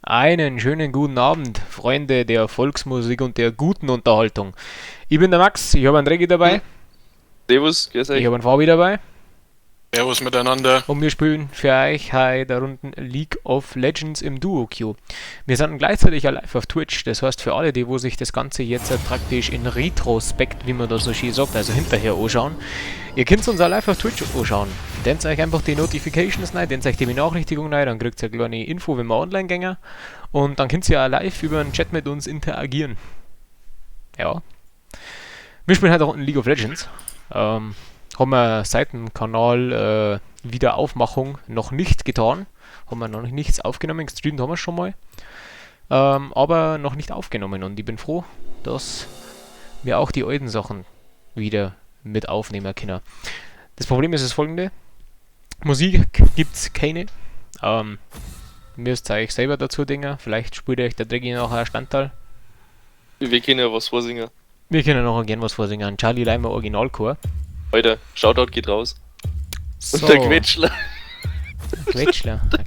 Einen schönen guten Abend, Freunde der Volksmusik und der guten Unterhaltung. Ich bin der Max, ich habe einen Reggie dabei, Servus, grüß ich euch. habe einen Fabi dabei Servus miteinander. und wir spielen für euch heute Runden League of Legends im Duo-Queue. Wir sind gleichzeitig ja live auf Twitch, das heißt für alle, die wo sich das Ganze jetzt praktisch in Retrospekt, wie man da so schön sagt, also hinterher anschauen, ihr könnt uns auch live auf Twitch anschauen. Denkt euch einfach die Notifications rein, denkt euch die Benachrichtigung rein, dann kriegt ihr eine kleine Info, wenn wir online gehen. Und dann könnt ihr auch live über den Chat mit uns interagieren. Ja. Wir spielen heute auch in League of Legends. Haben wir seit dem Kanal Wiederaufmachung noch nicht getan. Haben wir noch nichts aufgenommen, gestreamt haben wir schon mal. Aber noch nicht aufgenommen. Und ich bin froh, dass wir auch die alten Sachen wieder mit aufnehmen können. Das Problem ist das folgende. Musik gibt es keine. Müsst ihr euch selber dazu denken. Vielleicht spielt euch der Dreggy nachher ein Standteil. Wir können ja was vorsingen. Wir können nachher gerne was vorsingen. Charlie Leimer Originalchor. Alter, Shoutout geht raus. So, Und der Quetschler, Ein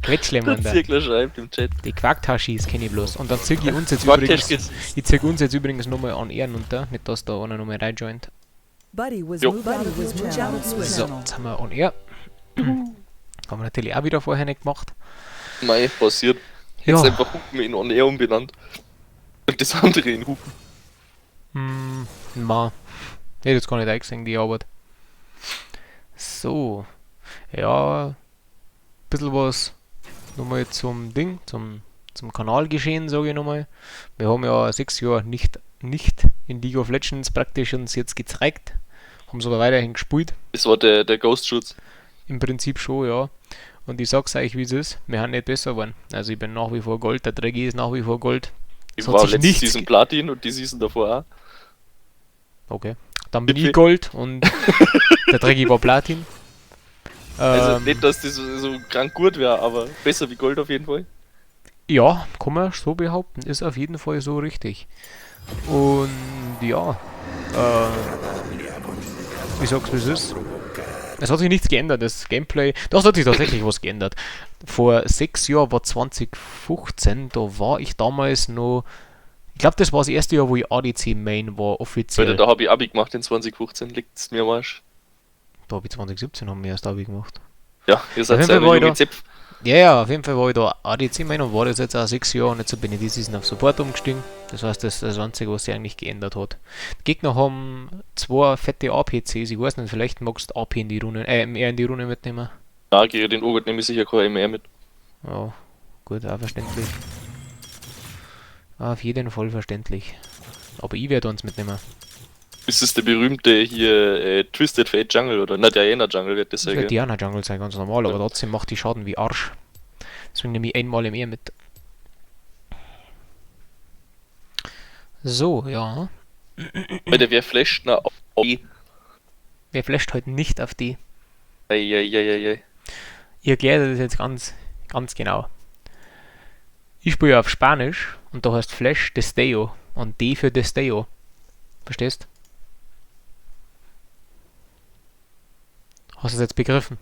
Quetschler, der Mann. Da. Zirkler schreibt im Chat. Die Quacktaschis kenne ich bloß. Und dann zieh ich uns jetzt Quacktaschkes. übrigens nochmal an Ehren unter. Nicht, dass da einer nochmal reinjoint. Buddy was Jo. moved out of his channel. So, jetzt haben wir on Air. Haben wir natürlich auch wieder vorher nicht gemacht. Mei, passiert. Ja. Jetzt einfach Hupen in On Air umbenannt. Und das andere in Hupen. Ma. Ich hätte jetzt gar nicht eingesehen, die Arbeit. So. Ja. Bisschen was nochmal zum Ding, zum Kanalgeschehen, sage ich nochmal. Wir haben ja 6 Jahre nicht in League of Legends praktisch uns jetzt gezeigt. Haben es aber weiterhin gespielt. Das war der Ghost-Schutz. Im Prinzip schon, ja. Und ich sag's euch, wie es ist. Wir haben nicht besser geworden. Also ich bin nach wie vor Gold, der Dreggy ist nach wie vor Gold. Ich Es hat war sich letzte nichts Season ge- Platin und die Season davor auch. Okay. Dann bin Gipfel. ich Gold und der Dreggy war Platin. Also nicht, dass das so krank gut wäre, aber besser wie Gold auf jeden Fall. Ja, kann man so behaupten. Ist auf jeden Fall so richtig. Und ja, ich sag's wie es ist. Es hat sich nichts geändert, das Gameplay. Das hat sich tatsächlich was geändert. Vor 6 Jahren war 2015, da war ich damals noch. Ich glaube, das war das erste Jahr, wo ich ADC Main war, offiziell. Alter, da habe ich Abi gemacht in 2015, liegt's mir am Arsch. Da habe ich 2017 haben wir erst Abi gemacht. Ja, ihr seid jeden Fall selber war ich junge da. Zepf. Ja, ja, auf jeden Fall war ich da ADC Main und war das jetzt auch 6 Jahre und jetzt bin ich die Season auf Support umgestiegen. Das heißt, das ist das Einzige, was sich eigentlich geändert hat. Die Gegner haben 2 fette APCs, ich weiß nicht, vielleicht magst du AP in die Runde, MR in die Runde mitnehmen. Ja, gegen den Ogre nehme ich sicher kein MR mit. Ja, gut, auch verständlich. Auf jeden Fall verständlich. Aber ich werde uns mitnehmen. Ist das der berühmte hier Twisted Fate Jungle oder? Na, der Diana Jungle wird das Das ja. wird gell? Diana Jungle sein, ganz normal, aber trotzdem macht die Schaden wie Arsch. Deswegen nehme ich einmal im mit. So, ja. Alter, wer flasht na auf E? Wer flasht heute nicht auf die? Eieieiei. Ich erkläre das jetzt ganz genau. Ich spiele auf Spanisch und da heißt Flash Desteo und D für Desteo. Verstehst? Hast du es jetzt begriffen?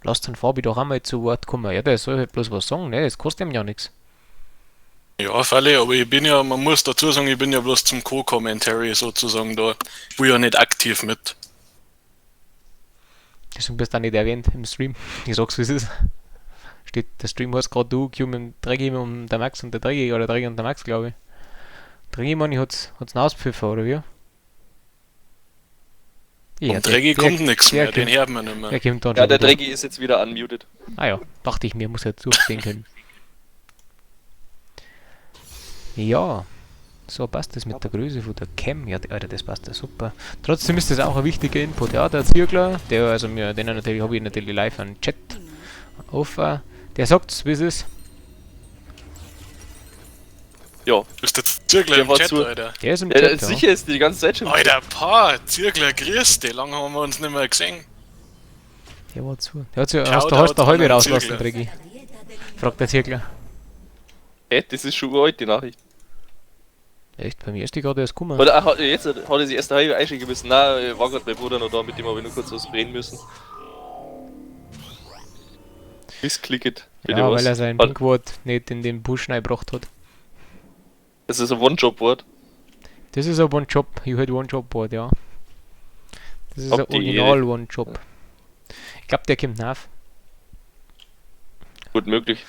Lass den Fabi doch einmal zu Wort kommen. Ja, der soll halt bloß was sagen, ne? Das kostet ihm ja nichts. Ja, Falle, aber ich bin ja, man muss dazu sagen, ich bin ja bloß zum Co-Commentary sozusagen da. Ich bin ja nicht aktiv mit. Deswegen bist du auch nicht erwähnt im Stream. Ich sag's wie es ist. Steht, der Stream heißt gerade du, Q mit dem Dreggy und der Max und der Dreggy, oder Dreggy und der Max, glaube ich. Dreggy, Mann, hat's einen Auspfiffer, oder wie? Vom Dreggy kommt nichts mehr, den Der hört man nicht mehr. kommt dann Ja, schon der wieder. Dreggy ist jetzt wieder unmuted. Ah ja, dachte ich mir, muss ja zusehen können. Ja, so passt das mit der Größe von der Cam. Ja, Alter, das passt ja super. Trotzdem ist das auch ein wichtiger Input. Ja, der Zirkler, der, also mir, den natürlich, habe ich natürlich live einen Chat offen. Der sagt's, wie es ist. Ja. Bist jetzt Zirkler Der im war Chat, zu- Alter. Der ist im Ja, Chat, ja. sicher ist die ganze Zeit schon. Alter, Pa, Zirkler, grüß dich, lange haben wir uns nicht mehr gesehen. Der war zu. Der hat ja, Shoutout hast du an halbe den rauslassen, Zirkler. Dreggy. Fragt der Zirkler. Das ist schon uralt, die Nachricht. Echt? Bei mir ist die gerade erst gekommen. Oder jetzt hat er sich erst daheim einschicken müssen. Nein, war gerade mein Bruder noch da, mit dem habe ich nur kurz was reden müssen. Missklicket. Bitte Ja, was? weil er sein Warte, Pinkwort nicht in den Busch reingebracht hat. das ist ein One-Job-Wort. Das ist ein One-Job. You had One-Job-Board, ja. Das ist Ob ein die- Original One-Job. Ich glaube, der kommt nach. Gut möglich.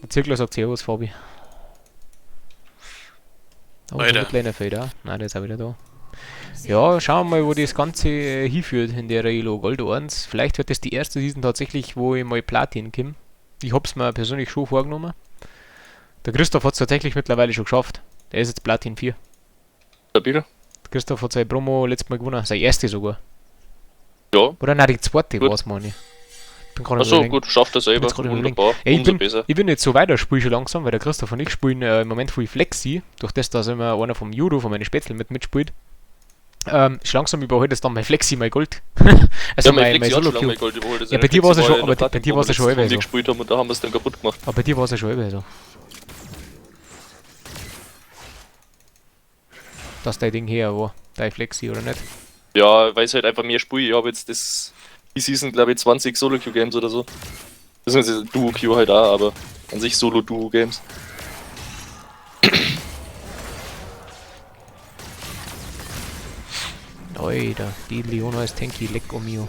Der Zirkler sagt Servus, Fabi. Oh, der Weiter. Midlaner fällt auch. Nein, der ist auch wieder da. Ja, schauen wir mal, wo das Ganze hinführt in der Elo Gold 1. Vielleicht wird das die erste Season tatsächlich, wo ich mal Platin komme. Ich hab's mir persönlich schon vorgenommen. Der Christoph hat es tatsächlich mittlerweile schon geschafft. Der ist jetzt Platin 4. Stabil. Der Christoph hat seine Promo letztes Mal gewonnen, seine erste sogar. Ja. Oder nein, die zweite Gut. war's, meine ich. Bin gerade Achso, überlegen. gut, schafft er selber. jetzt gerade überlegen. Wunderbar. Ja, Umso besser. ich bin jetzt so weiter, spiele schon langsam, weil der Christoph und ich spielen im Moment viel Flexi, durch das, dass immer einer vom Judo, von meinen Spätzl mitspielt. Ist langsam überholt es dann mein Flexi, mein Gold. Also Ja, mein mein Flexi hat schon lange Solo-Cube. mein Gold überholt. Das Ja, eine bei dir war's ja Flexi schon- in aber der bei dir Platin, war's ja wo schon wir halbwegs letztes so. Mal gespielt haben und da haben wir es dann kaputt gemacht. Aber bei dir war es ja schon immer so. Dass dein Ding her war, dein Flexi oder nicht. Ja, weil es halt einfach mehr spiele. Ich habe jetzt die Season, glaube ich, 20 Solo-Queue-Games oder so. Beziehungsweise Duo-Queue halt auch, aber an sich Solo-Duo-Games. Alter, die Leona ist tanky, leck um mio.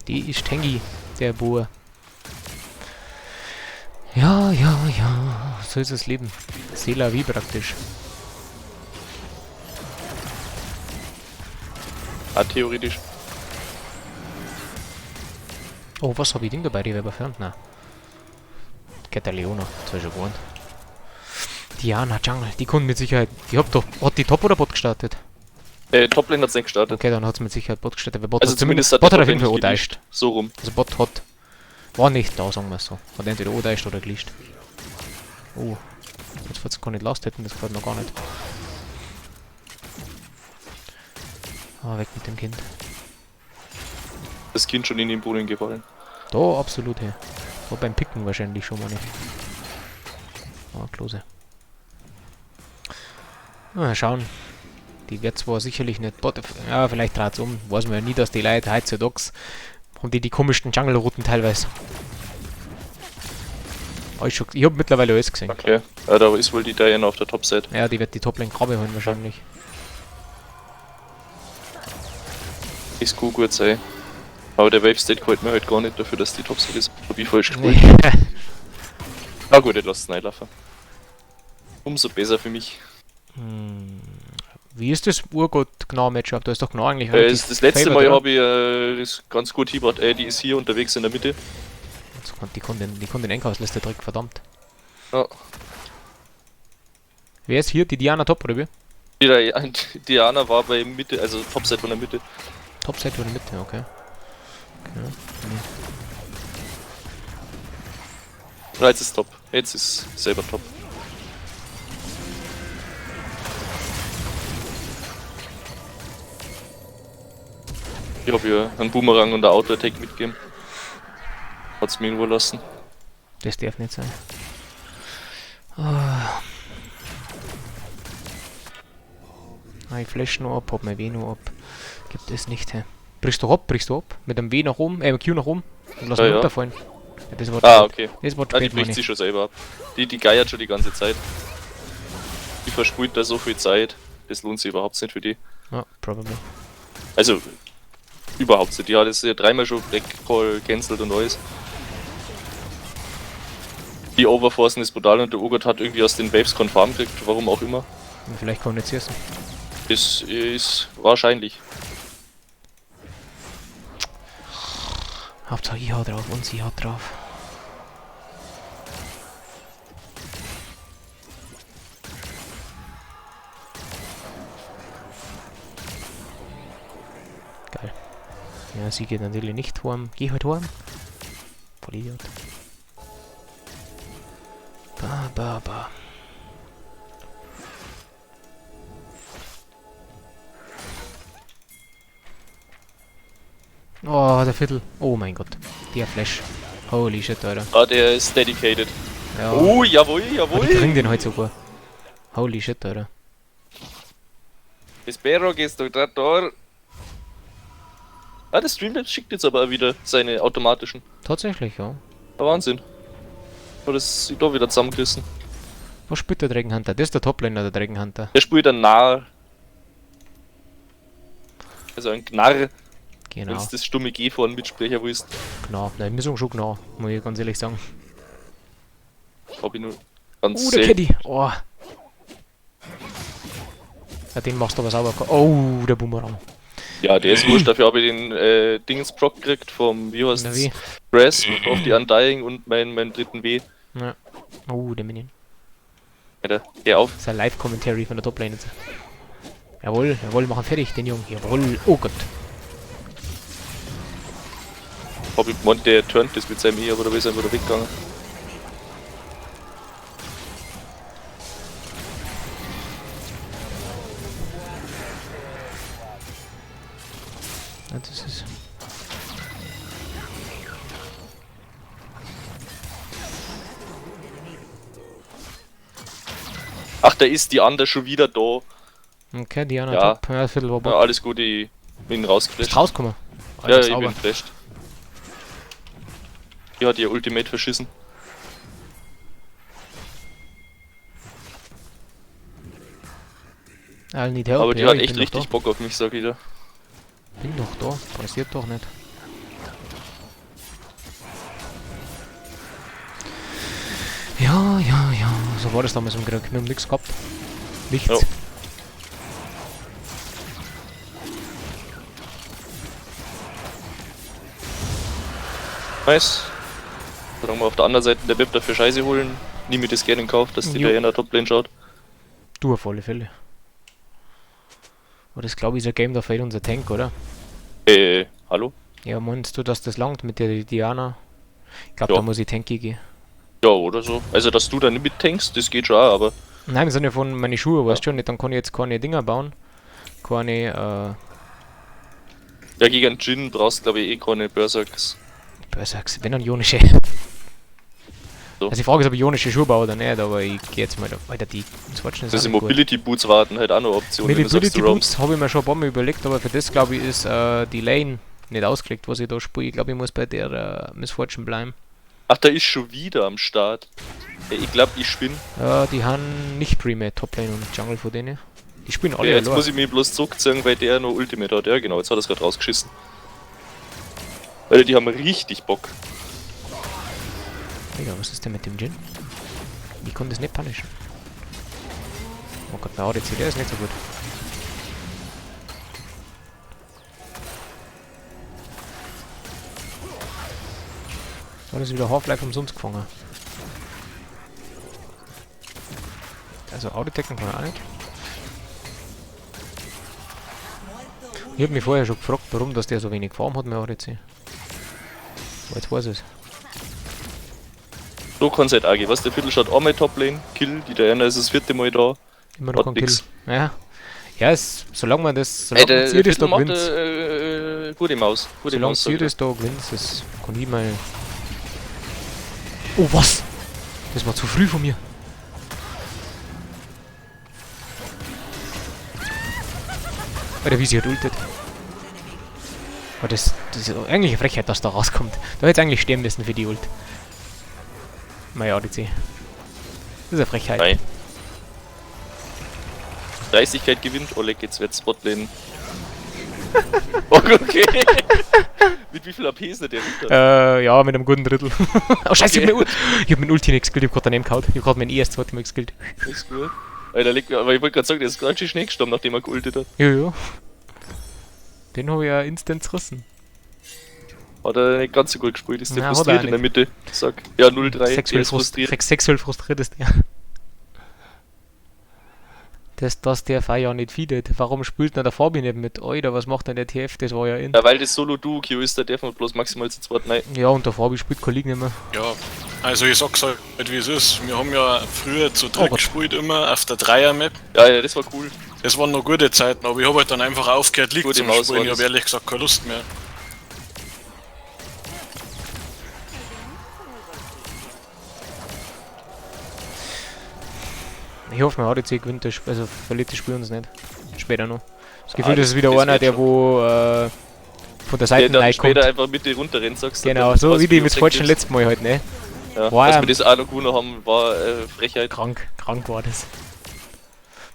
Die ist tanky, der Bur. Ja, ja, ja, so ist das Leben. C'est la vie praktisch. Ah, theoretisch. Oh, was habe ich Ding dabei, die Weber fern? Nein. Geht der Leona, das war schon gewohnt. Diana Jungle, die konnten mit Sicherheit. Hat die Top oder Bot gestartet? Toplane hat es nicht gestartet. Okay, dann hat es mit Sicherheit Bot gestartet, weil Bot Also hat zumindest. zumindest hat Bot der hat auf jeden Fall Top Lane odeischt. So rum. Also Bot hat. War nicht da, sagen wir es so. Hat entweder odeischt oder gelischt. Oh. Jetzt wird es gar nicht last hätten, das gefällt mir gar nicht. Ah, weg mit dem Kind. Das Kind schon in den Boden gefallen. Da, absolut, hey. War beim Picken wahrscheinlich schon mal nicht. Ah, Klose. Mal schauen. Die wird zwar sicherlich nicht Bot. Ja, vielleicht dreht es um. Weiß man ja nie, dass die Leute heutzutage haben die komischsten Jungle-Routen teilweise. Ich hab mittlerweile alles gesehen. Okay. Ja, da ist wohl die Diana auf der Top-Side. Ja, die wird die Toplane Krabbe holen wahrscheinlich. Ist gut sein. Aber der Wave-State gefällt mir halt gar nicht dafür, dass die Top-Side ist. Hab ich falsch gespielt. Na gut, ich lasse es reinlaufen. Umso besser für mich. Wie ist das Urgott-Gnar-Matchup? Da ist doch Gnar eigentlich relativ Das letzte favored, Mal oder? habe ich das ganz gut hingebracht. Die ist hier unterwegs in der Mitte. Die konnte den Einkaufsliste drücken, verdammt. Ja. Wer ist hier? Die Diana Top oder wie? Die Diana war bei Mitte, also Topside von der Mitte. Topside oder Mitte, okay. Ja, jetzt ist top. Jetzt ist selber top. Ich habe ihr einen Boomerang und ein Auto-Attack mitgegeben. Hat's mir irgendwo lassen. Das darf nicht sein. Ah, ich flash noch ab, hab mein W noch ab. Gibt es nicht, hä? Brichst du ab? Mit dem W nach oben, Q nach oben und lass Ja, ihn ja. runterfallen. Ja, das war Okay. Das war Ah, die spät, bricht Manni. sich schon selber ab. Die geiert schon die ganze Zeit. Die versprüht da so viel Zeit. Das lohnt sich überhaupt nicht für die. Ja, probably. Also, überhaupt nicht. Die hat es ja dreimal schon Backcall cancelled und alles. Die Overforcen ist brutal und der Urgot hat irgendwie aus den Waves Confirm gekriegt, warum auch immer. Und vielleicht kommunizierst du. Das ist wahrscheinlich. Hauptsache ich hau drauf und sie haut drauf. Geil. Ja, sie geht natürlich nicht heim. Geh halt heim. Voll Idiot. Ba. Oh, der Viertel. Oh mein Gott. Der Flash. Holy shit, Alter. Ah, der ist dedicated. Ja. Oh, jawohl, Ich jawohl. bring den heute sogar. Holy shit, Alter. Espero que estoy trator. Ah, der Streamlabs schickt jetzt aber auch wieder seine automatischen. Tatsächlich, ja. Der Wahnsinn. Aber das sieht doch wieder zusammengerissen. Was spielt der Dragon Hunter? Das ist der Toplaner, der Dragon Hunter. Der spielt ein Narr. Also ein Gnarr, wenn Genau, du das stumme G vorne Mitsprecher willst. genau. Nein, wir sagen schon genau, muss ich ganz ehrlich sagen. Hab ich nur ganz Der selten. Caddy! Oh! Ja, den machst du aber sauber. Oh, der Boomerang. Ja, der ist wurscht, dafür habe ich den Dingens-Proc gekriegt vom, wie heißt Na wie? Brass auf die Undying und meinen dritten W. Ja. Oh, der Minion. Alter, geh auf. Das ist ein Live-Commentary von der Toplane jetzt. Jawohl, jawohl, machen fertig, den Jungen. Jawohl, oh Gott. Hab ich gemeint, der turnt das mit seinem E, aber da ist er einfach weggegangen. Ja, das ist... Ach, da ist die andere schon wieder da. Okay, Diana Ja. top. Ja, Viertel war Ja, Bock. alles gut, ich bin rausgeflasht. Ist rausgekommen. Ja, Alter, ich sauber. bin flasht. Die hat ihr Ultimate verschissen. I'll need help. Aber die ja, hat ich echt bin doch richtig Bock auf mich, sag ich dir. da. Bin doch da. Passiert doch nicht. Ja, ja, ja. So war das damals im Krieg. Wir haben nichts gehabt. Nichts. Ja. Nice. Solange wir auf der anderen Seite der Map dafür Scheiße holen, nehme ich das gerne in Kauf, dass die Jo. da in der Toplane schaut. Du auf alle Fälle. Aber das glaube ich ist ein Game, da fehlt unser Tank, oder? Hallo? Ja, meinst du, dass das langt mit der Diana? Ich glaube, Ja. da muss ich Tanky gehen. Ja, oder so. Also, dass du da nicht mittankst, das geht schon auch, aber Nein, wir sind ja von meine Schuhe, weißt du schon, nicht, dann kann ich jetzt keine Dinger bauen. Keine, ja, gegen Jin brauchst du, glaube ich, eh keine Berserks. Berserks, wenn dann ionische. So. Also die Frage ist, ob ich ionische Schuhe baue oder nicht, aber ich gehe jetzt mal da weiter die Swatchen ist auch Diese nicht gut. Mobility Boots warten halt auch noch Option, wenn du sagst, Mobility du roamst. Boots habe ich mir schon ein paar Mal überlegt, aber für das glaube ich ist die Lane nicht ausgelegt, was ich da spiele. Ich glaube, ich muss bei der Miss Fortune bleiben. Ach, da ist schon wieder am Start. Ja, ich glaube, ich spinne. Ja, die haben nicht Premade Toplane und Jungle von denen. Die spielen alle Ja, jetzt allein. muss ich mich bloß zurückziehen, weil der noch Ultimate hat. Ja, genau, jetzt hat er es gerade rausgeschissen. Weil die haben richtig Bock. Digga, was ist denn mit dem Jin? Ich konnte das nicht punishen. Oh Gott, der ADC, der ist nicht so gut. So, das ist wieder Half-Life umsonst gefangen. Also Auditecken kann er auch nicht. Ich habe mich vorher schon gefragt, warum dass der so wenig Farm hat mit ADC. Aber jetzt weiß ich es. So kann es halt auch gehen. Was der Viertelstadt einmal Toplane, Kill, die Diana ist das vierte Mal da. Immer noch Hat kein Kill. nix. Ja. Ja, es, solange man das, Ey, solange der ihr das da Viertel macht gewinnt, gute Maus. Gute solange Maus. sag ihr ich dir. das da gewinnt, das kann ich mal... Oh, was? Das war zu früh von mir. Alter, wie sie hat ultet. Aber das ist eigentlich eine Frechheit, dass da rauskommt. Da hätte es eigentlich sterben müssen für die Ult. Naja, ADC. Das ist eine Frechheit. Nein. Dreistigkeit gewinnt, Oleg, jetzt wird Spotlane. Oh, okay. Mit wie viel AP ist denn der Ritter? Ja, mit einem guten Drittel. Oh, scheiße, Okay. ich hab meinen Ulti nicht geskillt, ich hab grad daneben gehauen. Ich hab grad mein ES2 mal geskillt. Ist gut. Alter, aber ich wollte gerade sagen, der ist ganz schön schnell gestorben, nachdem er geultet hat. Ja, ja. Den habe ich ja instant zerrissen. Hat er nicht ganz so gut gespielt, ist der Na, hat er frustriert auch in der Mitte. Sag, ja, 0-3, der Sexuell, ist frustriert. sexuell frustriert ist der. Dass der Feier ja nicht feedet. Warum spielt denn der Fabi nicht mit? Alter, was macht denn der TF? Das war ja in. Ja, weil das Solo-Duo-Q ist, da darf man bloß maximal zu zweit rein. Ja, und der Fabi spielt kein League nicht mehr. Ja, also ich sag's halt, wie es ist. Wir haben ja früher zu Oh dritt Gott. gespielt, immer auf der Dreier-Map. Ja, ja, das war cool. Das waren noch gute Zeiten, aber ich habe halt dann einfach aufgehört, League Gute zu Maus spielen. war Ich das. habe ehrlich gesagt keine Lust mehr. Ich hoffe, mein ADC gewinnt das Spiel, also verliert das Spiel uns nicht. Später noch. Das Gefühl, Ah, das ist wieder das einer, wird der schon. wo von der Der Seite dann reinkommt. später einfach mit dir runterrennt, sagst du. Genau, dann so was wie die für mit Effekt Fortune ist. letzten Mal halt, ne? Ja, Boah, dass ja. wir das auch noch gewonnen haben, war Frechheit. Krank war das.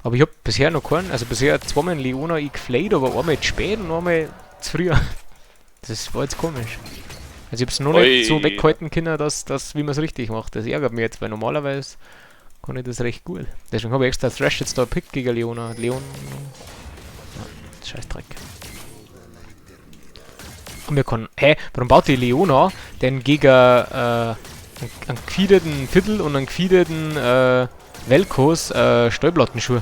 Aber ich hab bisher noch keinen, also bisher zweimal in Leona geflayt, aber einmal zu spät und einmal zu früh. Das war jetzt komisch. Also ich hab's noch Oi. nicht so weghalten können, dass wie man es richtig macht. Das ärgert mich jetzt, weil normalerweise kann ich das recht gut. Deswegen habe ich extra Thrash jetzt da gepickt gegen Leona. Ja, Scheißdreck. Und wir können. Hä? Warum baut die Leona denn gegen einen gefiederten Viertel und einen gefiederten Velkos Stallplattenschuhe?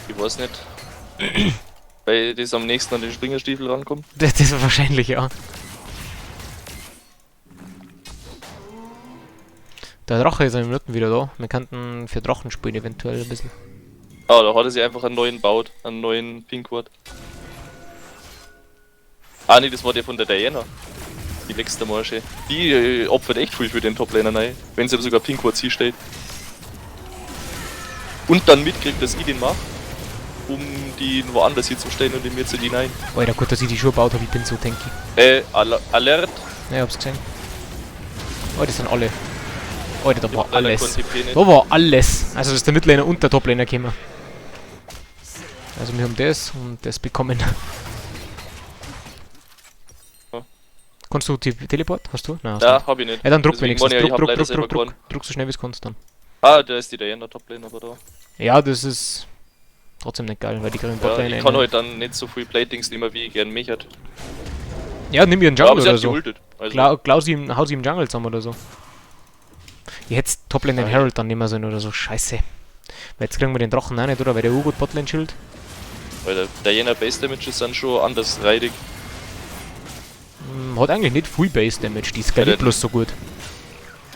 Ich weiß nicht. Weil das am nächsten an den Springerstiefel rankommt. Das ist wahrscheinlich, ja. Der Drache ist in Minuten wieder da. Wir könnten für Drachen spielen eventuell ein bisschen. Ah, da hat er sich einfach einen neuen baut, einen neuen Pinkward. Ah nee, das war der von der Diana. Die nächste Marsche. Die opfert echt viel für den Toplaner rein, wenn sie aber sogar Pinkward sie steht. Und dann mitkriegt, dass ich den mache, um die woanders hier zu stellen und in mir zu die rein. Alter, gut, dass ich die Schuhe gebaut habe, ich bin so tanky. Alert. Ja, ich hab's gesehen. Oh, das sind alle. Alter, da war Leider alles. konnte ich nicht. Da war alles. Also, dass der Midlaner und der Toplaner gekommen. Also, wir haben das und das bekommen. Ja. Kannst du Teleport? Hast du? Nein, hast Ja, du. hab ich nicht. Ja, dann druck Deswegen wenigstens. meine ich, ich hab leider selber Druck. gewonnen. Druck so schnell wie es kannst dann. Ah, da ist die Diana Toplane aber da. Ja, das ist trotzdem nicht geil, weil die kriegen Ja, Botlane ich kann halt dann nicht so viel Platings nehmen, wie ich gern mich hätte. Ja, nimm ihren Ja, Jungle aber sie oder hat so. geultet. Also, Hau sie im Jungle zusammen oder so. Ich hätte Toplane den Nein. Herald dann nehmen sollen oder so. Scheiße. Weil jetzt kriegen wir den Drachen auch nicht, oder? Weil der U-Gut Botlane Schild. weil der Diana Base Damage ist dann schon anders reidig. Hat eigentlich nicht viel Base Damage, die Ja, skaliert der- bloß so gut.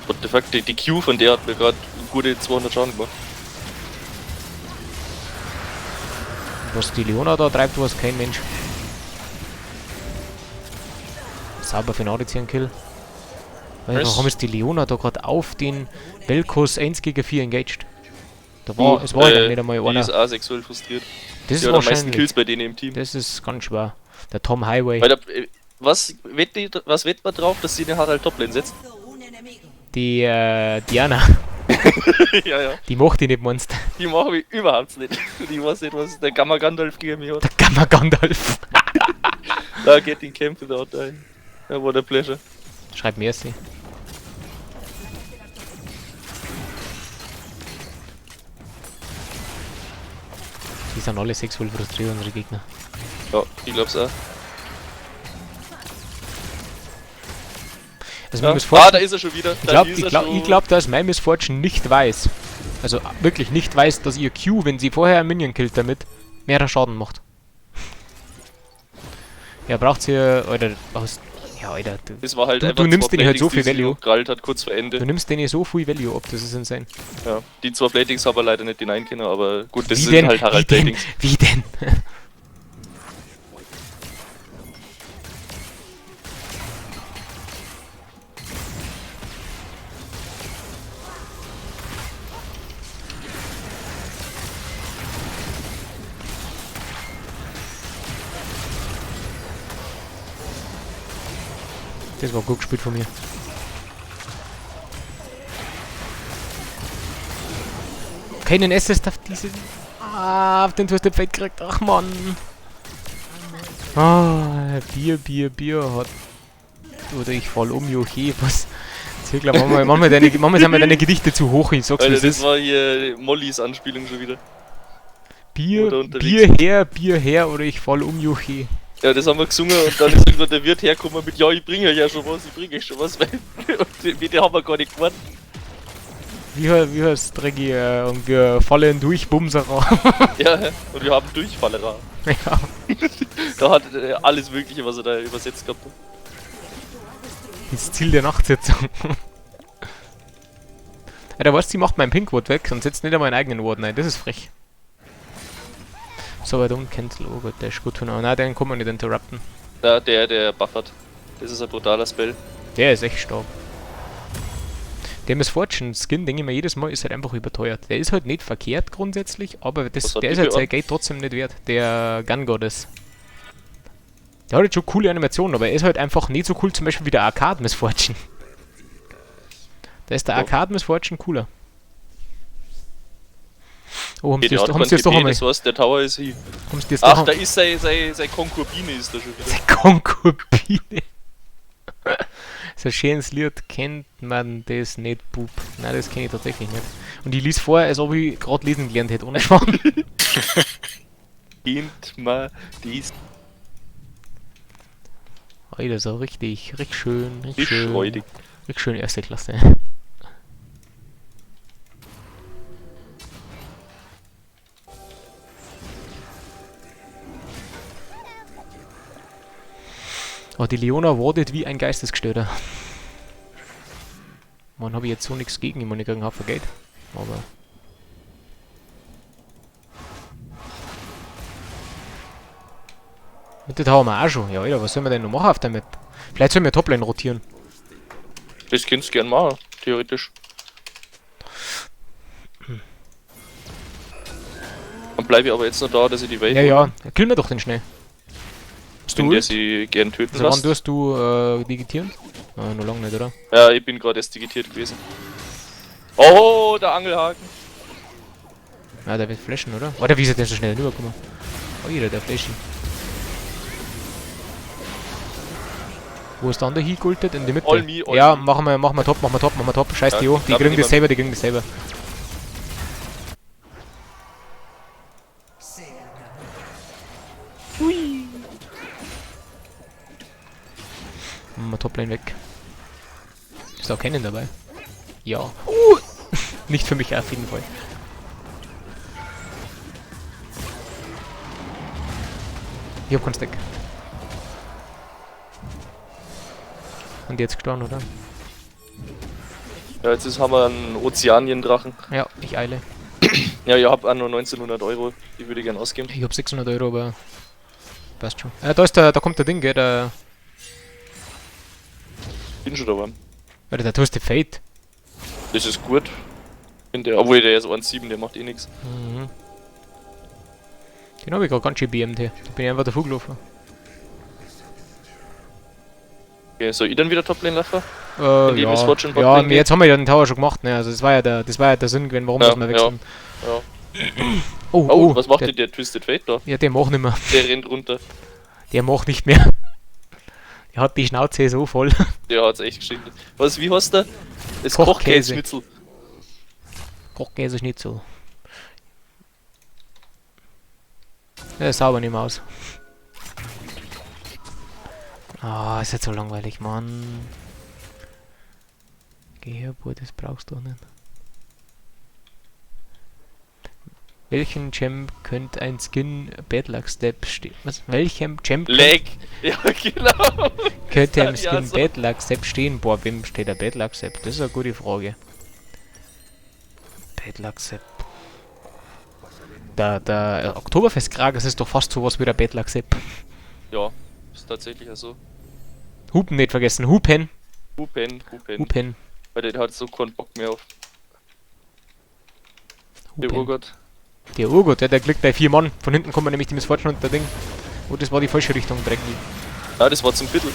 What the fuck, die Q von der hat mir gerade gute 200 Schaden gemacht. Was die Leona da treibt, weiß kein Mensch. Sauber für Naudi einen Kill. Weil Was? warum ist die Leona da gerade auf den Velkos 1 gegen 4 engaged? Da war, es war halt nicht einmal Die einer. ist auch sexuell frustriert. Das Die ist hat am meisten wahrscheinlich. Kills bei denen im Team. Das ist ganz schwer. Der Tom Highway. Weil was wett man drauf, dass sie den Harald Toplane setzt? Die Diana, Ja, ja. die macht die nicht meinst. Die machen wir überhaupt nicht. Die weiß nicht, was der Gamma Gandalf gegen mich hat. Der Gamma Gandalf. Da geht den Kämpfe da ein. Da war der Pleasure. Schreib mir sie. Die sind alle sexuell frustriert, unsere Gegner. Ja, ich glaub's auch. Also Ja. Miss Fortune, Da ist er schon wieder. ich glaub, dass mein Miss Fortune nicht weiß, also wirklich nicht weiß, dass ihr Q, wenn sie vorher einen Minion killt damit, mehr Schaden macht. Ja, braucht ihr, Alter, ja, Alter, Das war halt Du- einfach du nimmst zwei denen halt so Platings, viel die sie Value. noch Geralt hat kurz vor du Ende. nimmst denen so viel Value ab, das ist insane. Ja. Die zwei Platings haben wir leider nicht hinein können, aber gut, das Wie sind denn? halt Harald Wie denn? Platings. Wie denn? Das war gut gespielt von mir. Keinen SS auf diese. Ah, auf den du hast den Fett gekriegt. Ach man. Ah, Bier hat. Oder ich fall um, Joche, was? Zirkler, manchmal sind mir deine Gedichte zu hoch, ich sag's wie Alter, es das ist. war hier Mollys Anspielung schon wieder. oder unterwegs. Bier her oder ich fall um, Joche. Ja, das haben wir gesungen und dann ist irgendwann der Wirt hergekommen mit, ja, ich bringe euch ja schon was, weil und mit dem haben wir gar nicht gewonnen. Wie heißt Drecki, und wir fallen durch, Bumserer. Ja, und wir haben Durchfallerer. Ja. Da hat alles Mögliche, was er da übersetzt gehabt hat. Das Ziel der Nachtsitzung. Ja, der weiß, sie macht meinen Pinkwort weg und setzt nicht einmal einen eigenen Wort rein. Das ist frech. So, I don't cancel. Oh Gott, der ist gut. Nein, den kann man nicht interrupten. Ja, der buffert. Das ist ein brutaler Spell. Der ist echt stark. Der Miss Fortune Skin, denke ich mir jedes Mal, ist halt einfach überteuert. Der ist halt nicht verkehrt grundsätzlich, aber Was hat der die ist halt für sein einen? Geld trotzdem nicht wert. Der Gun Goddess. Der hat jetzt schon coole Animationen, aber er ist halt einfach nicht so cool, zum Beispiel wie der Arcade Miss Fortune. Da ist der Ja. Arcade Miss Fortune cooler. Oh, haben Okay, sie der das, hat haben sie das doch kein TP, einmal. das heißt, der Tower ist hier. Haben sie das doch Ach, da einmal. ist seine Konkubine ist da schon wieder. Konkubine. So ein schönes Lied, kennt man das nicht, Bub? Nein, das kenne ich tatsächlich nicht. Und ich lies vorher, als ob ich gerade lesen gelernt hätte, ohne Schmarrn. Kennt man dies Alter, so richtig schön, richtig schön. freudig. Richtig schön erste Klasse. Oh, die Leona wartet wie ein Geistesgestörter. Man, habe ich jetzt so nichts gegen, ich meine, ich kriege einen Haufen Geld. Aber... Mit der haben wir auch schon. Ja, Alter, was sollen wir denn noch machen auf der Map? Vielleicht sollen wir Toplane rotieren. Das kannst du gern machen, theoretisch. Dann bleibe ich aber jetzt noch da, dass ich die Wave Ja, ja, kill mir doch den schnell. Hast du bin, der Ult? sie gern töten Also wann lässt. tust du digitieren? Ah, noch lange nicht, oder? Ja, ich bin gerade erst digitiert gewesen. Oh, der Angelhaken. Ja, der wird flashen, oder? Oder wie ist er denn so schnell rübergekommen? Oh, jeder, der flashen. Wo ist der andere hingultet? In die Mitte? All me, all ja, me. machen wir top. Scheiß Ja, die, oh. Die da bin kriegen ich das mal- selber, die kriegen das selber. Machen wir Toplane weg. Ist auch keinen dabei? Ja. Nicht für mich auf jeden Fall. Ich hab keinen Stack. Und jetzt gestorben, oder? Ja, haben wir einen Ozeaniendrachen. Ja, ich eile. Ja, ich hab auch nur 1900 Euro, die würde ich gern ausgeben. Ich hab 600 Euro, aber passt schon. Da kommt der Ding, gell, der... Bin schon da warm. Warte, der Twisted Fate. Das ist gut. Obwohl der ist 1,7, der macht eh nichts. Mhm. Den hab ich gerade ganz schön BMT. Da bin ich einfach davor gelaufen. Okay, soll ich dann wieder Toplane laufen? Ja, die Miss Fortune ja, Botlane geht? jetzt haben wir ja den Tower schon gemacht, ne? Also das war ja der Sinn gewesen, warum Ja, dass wir wechseln. Ja. Oh, was macht der, denn der Twisted Fate da? ja, der macht nicht mehr. Der rennt runter. Der macht nicht mehr. Der hat die Schnauze so voll. Der hat's echt geschickt. Was, wie heißt der? Das Kochkäse. Kochkäse-Schnitzel. Kochkäse ist nicht so. Der ist sauber nicht mehr aus. Ah, ist jetzt so langweilig, Mann. Geh her, Bruder, das brauchst du nicht. Welchen Gem könnte ein Skin Bad Luck Step stehen? Was? Welchem Gem Leg! Ja, genau! könnte im Ja, Skin so. Bad Luck Step stehen? Boah, wem steht der Bad Luck Step? Das ist eine gute Frage. Bad Luck Step. Der Oktoberfestkrag, das ist doch fast sowas wie der Bad Luck Step. Ja, ist tatsächlich ja so. Hupen nicht vergessen, Hupen. Hupen. Weil der hat so keinen Bock mehr auf den Hupen. Urgott. Der Urgott, der klickt bei 4 Mann. Von hinten kommt nämlich die Miss Fortune und der Ding. Oh, das war die falsche Richtung, Dreck. Ja, das war zum Viertel.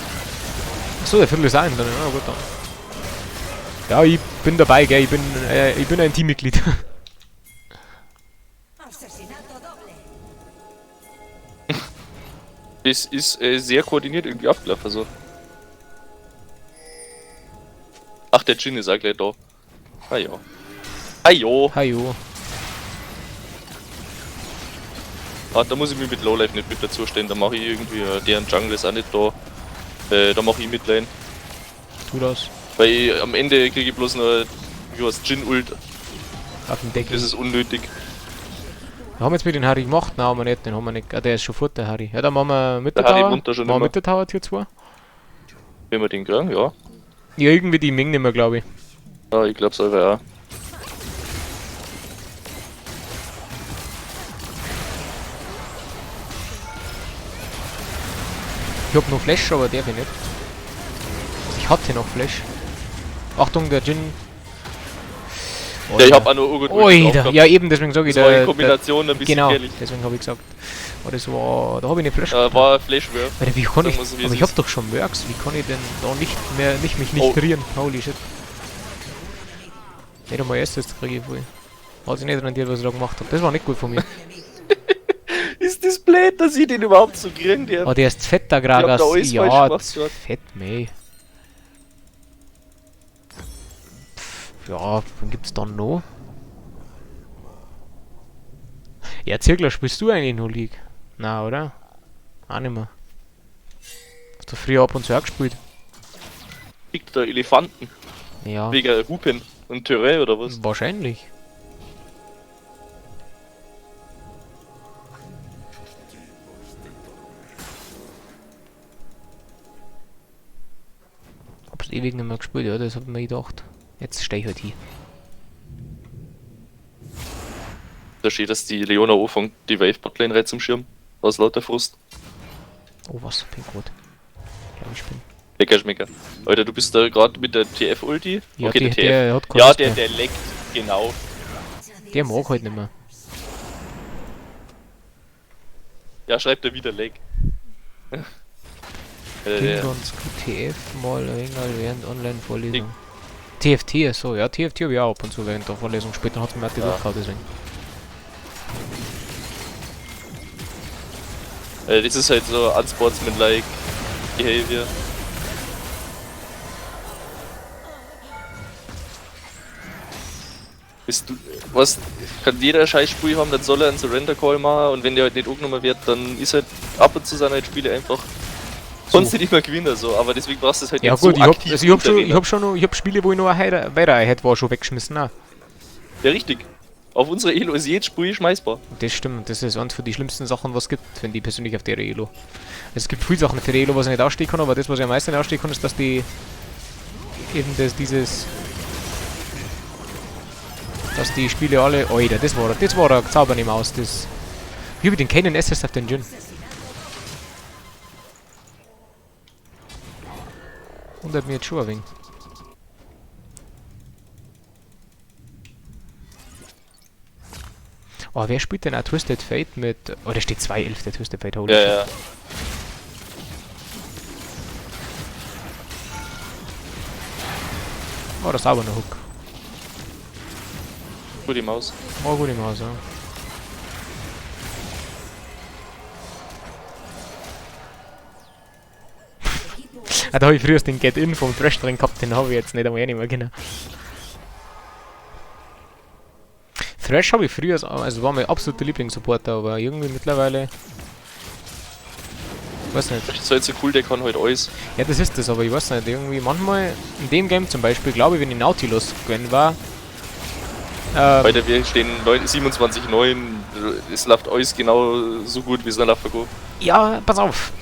Achso, der Viertel ist auch in dann. Ja, gut dann. Ja, ich bin dabei, gell. Ich bin ein Teammitglied. Das ist sehr koordiniert irgendwie abgelaufen. Also. Ach, der Jin ist auch gleich da. Ah ja. Ah jo. Hajo. Ah, da muss ich mich mit Lowlife nicht mit dazu stellen. Da mache ich irgendwie, deren Jungle ist auch nicht da. Da mache ich Midlane. Tu das. Weil am Ende kriege ich bloß noch, wie heißt Jin-Ult. Auf dem Deckel. Das ist unnötig. Wir haben jetzt mit den Harry gemacht? Nein, haben wir nicht. Den haben wir nicht. Ah, der ist schon fort, der Harry. Ja, dann machen wir mit Der der Harry Tower. wohnt da schon Machen wir immer. mit der Tower Tier 2. Wenn wir den kriegen, ja. Ja, irgendwie die Menge nicht mehr, glaube ich. Ja, ich glaube selber auch. Ich hab noch Flash, aber darf ich nicht. Also ich hatte noch Flash. Achtung, der Jin. Ja, ich hab auch nur Urgut. Oida, ja eben, deswegen sage ich das war in Kombination ein bisschen genau, gefährlich. deswegen habe ich gesagt. Oh, das war, da habe ich eine Flash. War ein Flashwurf. Alter, wie kann ich, Sagen wir so, wie aber es ich hab ist. doch schon Works, wie kann ich denn da mich nicht Oh. trieren? Holy shit. Nicht einmal erstes kriege ich wohl. Hat sich nicht rentiert, was ich da gemacht habe. Das war nicht gut von mir. Ist das blöd, dass ich den überhaupt so kriegen darf? Oh, der ist fett, der Ich hab Gragas. da alles falsch Ja, gemacht gerade. fett, mei. Ja, wen gibt's dann noch? Ja, Zirkler, spielst du eigentlich noch League? Na, oder? Auch nicht mehr. Hast du früher ab und zu auch gespielt? Kriegt der Elefanten. Ja, Wegen Hupen und Türe oder was? wahrscheinlich. Hab's ewig nicht mehr gespielt, ja, das hab ich mir gedacht. Jetzt steh ich halt hier. Da steht, dass die Leona anfängt, die Wave Botlane rein zum Schirm. Aus lauter Frust. Oh, was? Bin gut. Glaub ich bin. Lecker Schmecker. Alter, du bist da gerade mit der TF-Ulti? Ja, Okay, der hat keine Ja, Lust der, mehr. der leckt. Genau. Der mag halt nicht mehr. Ja, schreibt er wieder Leck. Ging uns QTF mal länger während Online-Vorlesung. TFT, so, ja, TFT habe ich auch ab und zu während der Vorlesung. Später hat es mir auch die durchgehauen, deswegen. Das ist halt so unsportsmanlike Behavior. Was kann jeder Scheißspiel haben, dann soll er einen Surrender Call machen und wenn der halt nicht angenommen wird, dann ist halt ab und zu seine halt Spiele einfach. Sonst nicht mehr gewinnen, so, aber deswegen brauchst du es halt Ja nicht gut, so aktiv ich hab Spiele, wo ich noch weiter hätte, war schon weggeschmissen, auch. Ja, richtig. Auf unserer Elo ist jedes Spiel schmeißbar. Das stimmt, das ist eines von die schlimmsten Sachen, was es gibt, finde ich persönlich auf der Elo. Es gibt viele Sachen auf der Elo, was ich nicht ausstehen kann, aber das, was ich am meisten ausstehen kann, ist, dass die eben dass die Spiele alle. Alter, das war der Zaubern im Aus, das. Wie hab ich den keinen SS auf den Gin? Wundert mich jetzt schon ein wenig. Oh, wer spielt denn auch Twisted Fate mit. Oh, da steht 2-11, der Twisted Fate, holy Ja, shit. ja. Oh, das ist aber ein Hook. Gute Maus. Oh, gut im Haus, ja. Ah, da habe ich früher den Get-In vom Thrash drin gehabt, den habe ich jetzt nicht einmal mehr genau. Thrash habe ich früher, also war mein absoluter Lieblingssupporter, aber irgendwie mittlerweile. Weiß nicht. Das ist halt so cool, der kann halt alles. Ja, das ist das, aber ich weiß nicht, irgendwie manchmal, in dem Game zum Beispiel, glaube ich, wenn ich Nautilus gewinnen war, Weiter, wir stehen 27,9. Es läuft alles genau so gut, wie es dann läuft. ja, pass auf,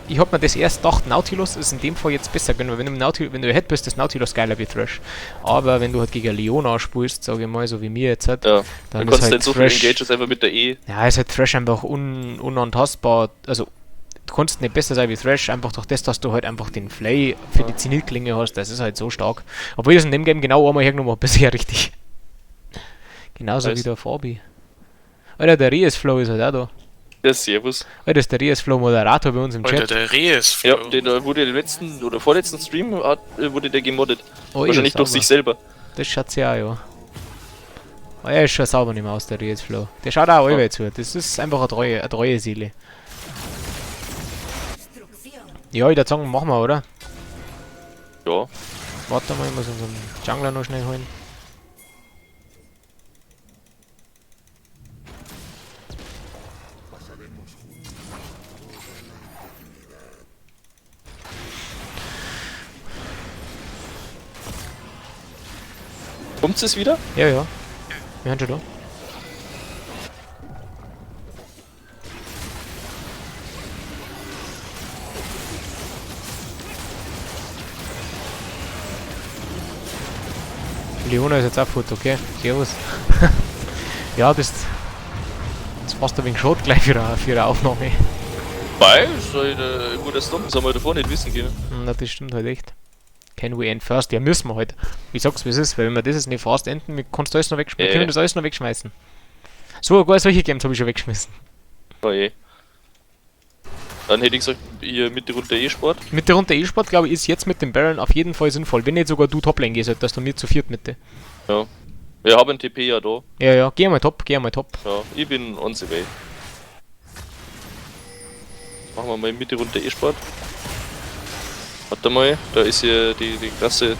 ich hab mir das erst gedacht, Nautilus ist in dem Fall jetzt besser, weil wenn du Head bist, ist Nautilus geiler wie Thrash. Aber wenn du halt gegen Leona spielst, sage ich mal, so wie mir jetzt halt, Ja. dann Du ist kannst halt halt so viel Thrash, Engages einfach mit der E. ja, ist halt Thrash einfach unantastbar, also du kannst nicht besser sein wie Thrash, einfach durch das, dass du halt einfach den Flay für die Zenithklinge hast, das ist halt so stark. Obwohl ich das in dem Game genau einmal hergenommen habe, bisher richtig. Genauso Nice. wie der Fabi. Alter, der Riesflow ist halt auch da. Ja, servus. Alter, das ist der Riesflow Moderator bei uns im Alter, Chat. der Rees. Ja, der wurde im letzten oder vorletzten Stream wurde der gemoddet. Oh, Wahrscheinlich durch sich selber. Das schaut ja auch, ja. Oh, er ist schon sauber nicht mehr aus, der Riesflow. Der schaut auch allweil zu. Das ist einfach eine treue Seele. Ja, ich würde sagen, machen wir, oder? Ja. Warte mal, ich muss unseren Jungler noch schnell holen. Kommt es wieder? Ja, ja. Wir haben schon da. Leona ist jetzt auch gut, okay? Servus. Ja, das passt ein wenig Schrott gleich für eine Aufnahme. Weil, ist halt ein guter Stomp, das haben wir davor nicht wissen können. Na, das stimmt halt echt. Can we end first? Ja, müssen wir halt. Ich sag's, wie es ist, weil wenn wir das jetzt nicht fast enden, kannst du alles noch wegschmeißen. Wir können das alles noch wegschmeißen. Sogar solche Games habe ich schon weggeschmissen. Oh je. Dann hätte ich gesagt, hier Mitte runter E-Sport. Mit der Runde E-Sport, glaube ich, ist jetzt mit dem Baron auf jeden Fall sinnvoll. Wenn nicht sogar du Toplane gehst, dass du mir zu viert Mitte. Ja. Wir haben TP ja da. Ja, ja, geh mal top. Ja, ich bin on the way. Machen wir mal Mitte runter E-Sport. Warte mal, da ist hier die Klasse.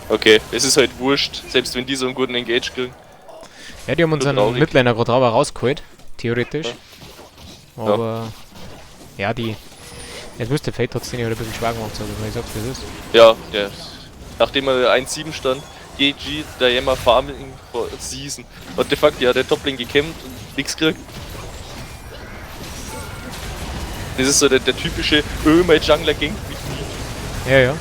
Okay, es ist halt wurscht, selbst wenn die so einen guten Engage kriegen. Ja, die haben unseren traurig. Midlaner gerade aber rausgeholt. Theoretisch. Aber. Ja, die. Jetzt müsste Fate trotzdem ein bisschen schwer gemacht, also ich sag's, wie es ist. Ja, der. Nachdem er 1-7 stand, GG, der Jammer Farming for Season. What the fuck, ja, der Toplane gekämmt und nix gekriegt. Das ist so der typische mein Jungler gankt mich nie. Ja, ja.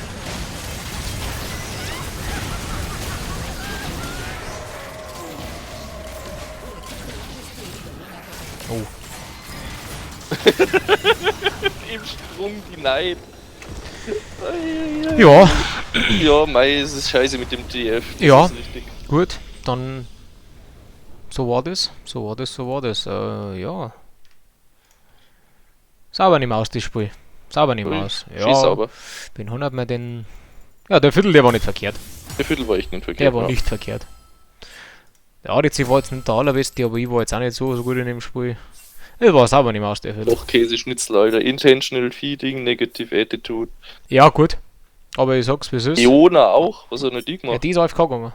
Oh. Im Sprung die Neid. Ja, Ja, mei, es ist scheiße mit dem TF. Das Ja. ist richtig. gut, dann. So war das. Ja. Sauber nicht mehr aus, das Spiel. Sauber nicht mehr Ui, aus. schön sauber. Wen hat man denn. Ja, der Viertel, der war nicht verkehrt. Der Viertel war echt nicht verkehrt. Der war ja. nicht verkehrt. Der ADC war jetzt nicht der allerbeste, aber ich war jetzt auch nicht so gut in dem Spiel. Ich war sauber nicht mehr aus, der Viertel. Doch Käseschnitzel, Alter. Intentional Feeding, Negative Attitude. Ja, gut. Aber ich sag's, wie es ist. Iona auch? Was hat noch die Ja, gemacht? die ist AFK gegangen.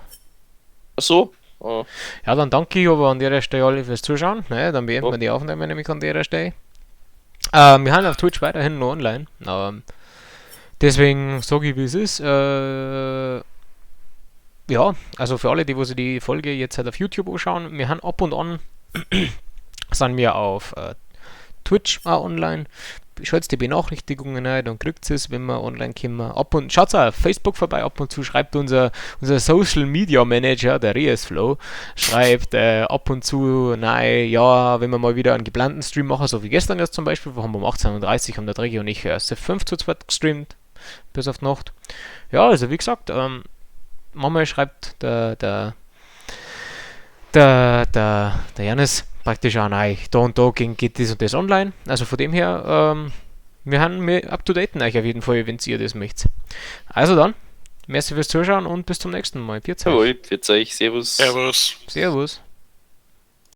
Achso? Ah, Ja, dann danke ich aber an der Stelle alle fürs Zuschauen. Ne, dann beenden Ja. wir die Aufnahme nämlich an der Stelle. Wir haben auf Twitch weiterhin noch online. Deswegen sage ich, wie es ist. Ja, also für alle, die wo sich die Folge jetzt halt auf YouTube anschauen, wir haben ab und an sind wir auf Twitch auch online. Schaut die Benachrichtigungen ein, dann kriegt es, wenn wir online kommen. Schaut auch auf Facebook vorbei, ab und zu schreibt unser Social Media Manager, der Reesflow, schreibt ab und zu, nein, ja, wenn wir mal wieder einen geplanten Stream machen, so wie gestern jetzt zum Beispiel, wir haben um 18:30 Uhr haben der Dregi und ich Civ 5 zu zweit gestreamt, bis auf die Nacht. Ja, also wie gesagt, manchmal schreibt der Janis praktisch auch, nein, da und da geht das und das online. Also von dem her, wir haben up to date euch auf jeden Fall, wenn ihr das möchtet. Also dann, merci fürs Zuschauen und bis zum nächsten Mal. Pfiat euch. jawohl, jetzt sag ich Servus. Servus. Servus.